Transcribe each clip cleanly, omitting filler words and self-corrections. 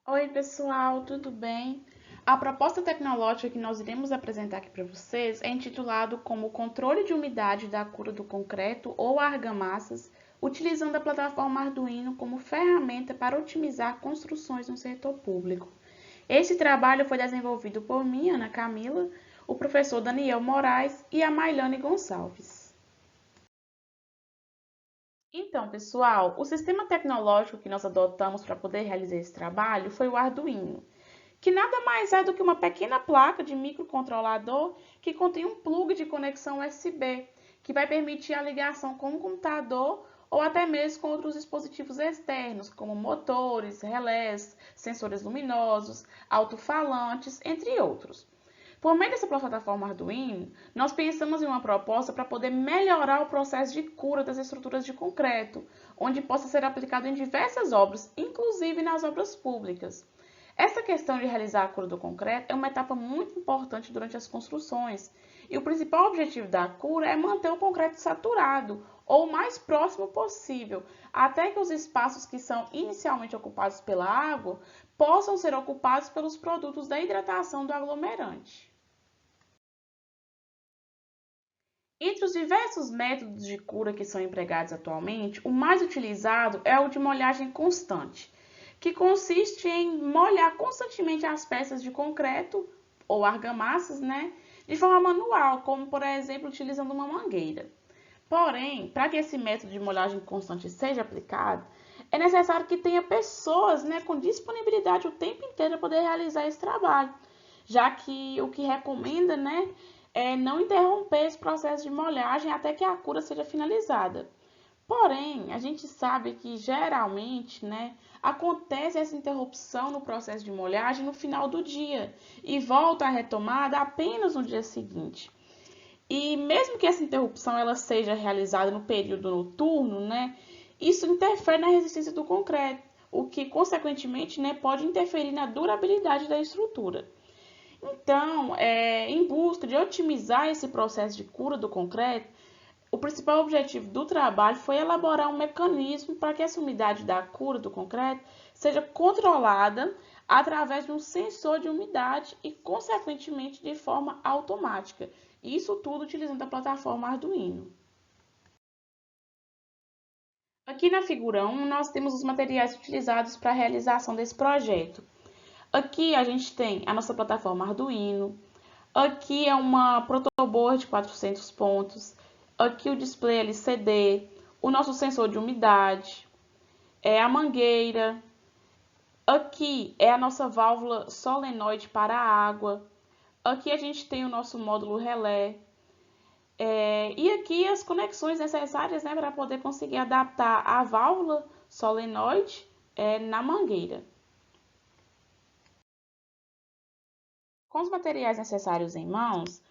Oi, pessoal, tudo bem? A proposta tecnológica que nós iremos apresentar aqui para vocês é intitulado como Controle de Umidade da Cura do Concreto ou Argamassas, utilizando a plataforma Arduino como ferramenta para otimizar construções no setor público. Este trabalho foi desenvolvido por mim, Ana Camila, o professor Daniel Moraes e a Mailane Gonçalves. Então, pessoal, o sistema tecnológico que nós adotamos para poder realizar esse trabalho foi o Arduino, que nada mais é do que uma pequena placa de microcontrolador que contém um plug de conexão USB, que vai permitir a ligação com o computador ou até mesmo com outros dispositivos externos, como motores, relés, sensores luminosos, alto-falantes, entre outros. Por meio dessa plataforma Arduino, nós pensamos em uma proposta para poder melhorar o processo de cura das estruturas de concreto, onde possa ser aplicado em diversas obras, inclusive nas obras públicas. Essa questão de realizar a cura do concreto é uma etapa muito importante durante as construções, e o principal objetivo da cura é manter o concreto saturado ou o mais próximo possível, até que os espaços que são inicialmente ocupados pela água possam ser ocupados pelos produtos da hidratação do aglomerante. Entre os diversos métodos de cura que são empregados atualmente, o mais utilizado é o de molhagem constante, que consiste em molhar constantemente as peças de concreto ou argamassas, né, de forma manual, como por exemplo utilizando uma mangueira. Porém, para que esse método de molhagem constante seja aplicado, é necessário que tenha pessoas, né, com disponibilidade o tempo inteiro para poder realizar esse trabalho, já que o que recomenda, né, é não interromper esse processo de molhagem até que a cura seja finalizada. Porém, a gente sabe que geralmente, né, acontece essa interrupção no processo de molhagem no final do dia e volta à retomada apenas no dia seguinte. E mesmo que essa interrupção ela seja realizada no período noturno, né, isso interfere na resistência do concreto, o que consequentemente, né, pode interferir na durabilidade da estrutura. Então, em busca de otimizar esse processo de cura do concreto, o principal objetivo do trabalho foi elaborar um mecanismo para que essa umidade da cura do concreto seja controlada através de um sensor de umidade e, consequentemente, de forma automática. Isso tudo utilizando a plataforma Arduino. Aqui na figura 1, nós temos os materiais utilizados para a realização desse projeto. Aqui a gente tem a nossa plataforma Arduino. Aqui é uma protoboard de 400 pontos. Aqui o display LCD, o nosso sensor de umidade, é a mangueira. Aqui é a nossa válvula solenoide para a água. Aqui a gente tem o nosso módulo relé. E aqui as conexões necessárias, né, para poder conseguir adaptar a válvula solenoide na mangueira. Com os materiais necessários em mãos,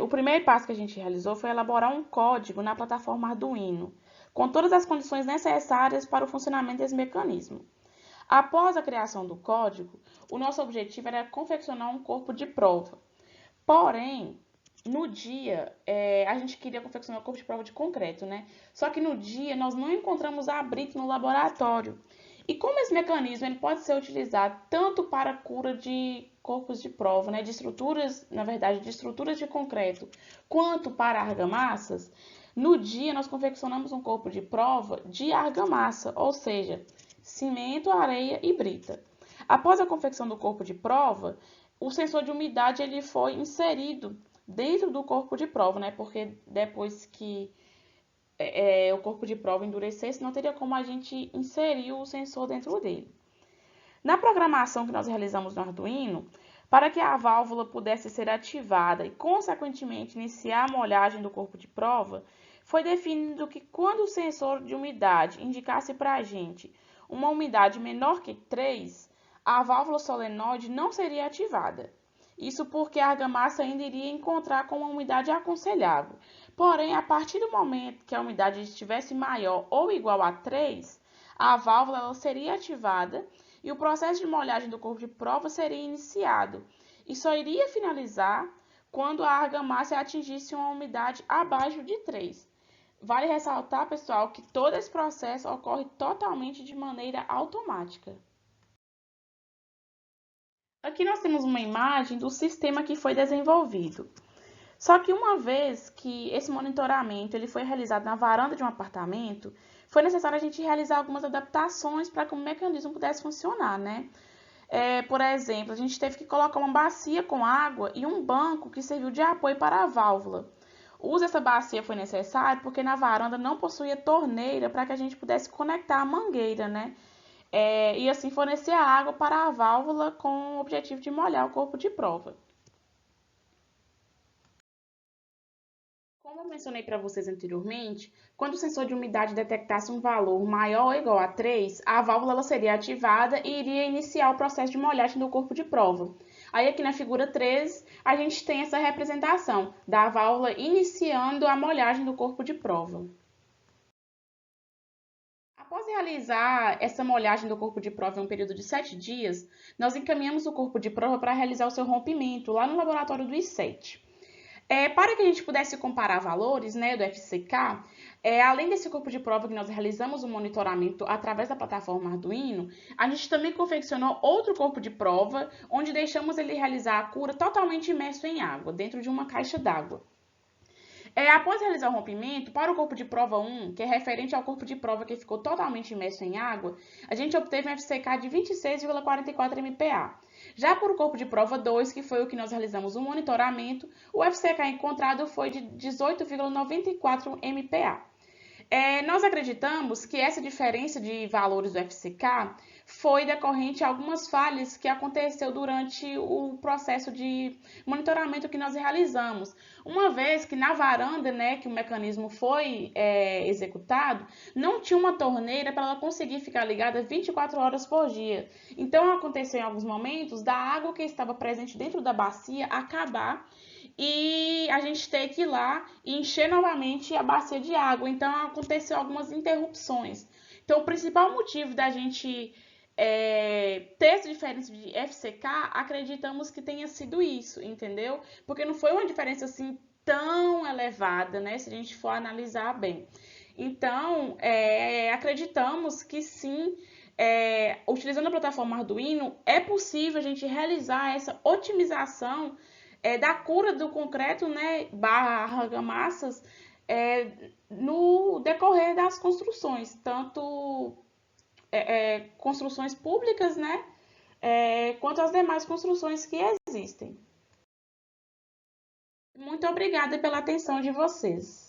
o primeiro passo que a gente realizou foi elaborar um código na plataforma Arduino, com todas as condições necessárias para o funcionamento desse mecanismo. Após a criação do código, o nosso objetivo era confeccionar um corpo de prova. Porém, no dia, a gente queria confeccionar um corpo de prova de concreto, né? Só que no dia nós não encontramos a brita no laboratório. E como esse mecanismo ele pode ser utilizado tanto para a cura de corpos de prova, né, de estruturas, na verdade, de estruturas de concreto, quanto para argamassas, no dia nós confeccionamos um corpo de prova de argamassa, ou seja, cimento, areia e brita. Após a confecção do corpo de prova, o sensor de umidade ele foi inserido dentro do corpo de prova, né? Porque depois que o corpo de prova endurecesse, não teria como a gente inserir o sensor dentro dele. Na programação que nós realizamos no Arduino, para que a válvula pudesse ser ativada e, consequentemente, iniciar a molhagem do corpo de prova, foi definido que quando o sensor de umidade indicasse para a gente uma umidade menor que 3, a válvula solenoide não seria ativada. Isso porque a argamassa ainda iria encontrar com uma umidade aconselhável. Porém, a partir do momento que a umidade estivesse maior ou igual a 3, a válvula ela seria ativada e o processo de molhagem do corpo de prova seria iniciado e só iria finalizar quando a argamassa atingisse uma umidade abaixo de 3. Vale ressaltar, pessoal, que todo esse processo ocorre totalmente de maneira automática. Aqui nós temos uma imagem do sistema que foi desenvolvido. Só que uma vez que esse monitoramento ele foi realizado na varanda de um apartamento, foi necessário a gente realizar algumas adaptações para que o mecanismo pudesse funcionar, né? Por exemplo, a gente teve que colocar uma bacia com água e um banco que serviu de apoio para a válvula. O uso dessa bacia foi necessário porque na varanda não possuía torneira para que a gente pudesse conectar a mangueira, né? E assim fornecer a água para a válvula com o objetivo de molhar o corpo de prova. Como eu mencionei para vocês anteriormente, quando o sensor de umidade detectasse um valor maior ou igual a 3, a válvula ela seria ativada e iria iniciar o processo de molhagem do corpo de prova. Aí aqui na figura 3, a gente tem essa representação da válvula iniciando a molhagem do corpo de prova. Após realizar essa molhagem do corpo de prova em um período de 7 dias, nós encaminhamos o corpo de prova para realizar o seu rompimento lá no laboratório do I7. Para que a gente pudesse comparar valores, né, do FCK, além desse corpo de prova que nós realizamos o monitoramento através da plataforma Arduino, a gente também confeccionou outro corpo de prova, onde deixamos ele realizar a cura totalmente imerso em água, dentro de uma caixa d'água. Após realizar o rompimento, para o corpo de prova 1, que é referente ao corpo de prova que ficou totalmente imerso em água, a gente obteve um FCK de 26,44 MPa. Já para o corpo de prova 2, que foi o que nós realizamos o monitoramento, o FCK encontrado foi de 18,94 MPa. Nós acreditamos que essa diferença de valores do FCK foi decorrente a algumas falhas que aconteceu durante o processo de monitoramento que nós realizamos. Uma vez que na varanda, né, que o mecanismo foi executado, não tinha uma torneira para ela conseguir ficar ligada 24 horas por dia. Então aconteceu em alguns momentos da água que estava presente dentro da bacia acabar e a gente ter que ir lá e encher novamente a bacia de água. Então aconteceu algumas interrupções. Então o principal motivo da gente ter essa diferença de FCK, acreditamos que tenha sido isso, entendeu? Porque não foi uma diferença assim tão elevada, né? Se a gente for analisar bem. Então, acreditamos que sim, utilizando a plataforma Arduino, é possível a gente realizar essa otimização da cura do concreto, né, barra argamassas, no decorrer das construções, tanto construções públicas, né, quanto as demais construções que existem. Muito obrigada pela atenção de vocês.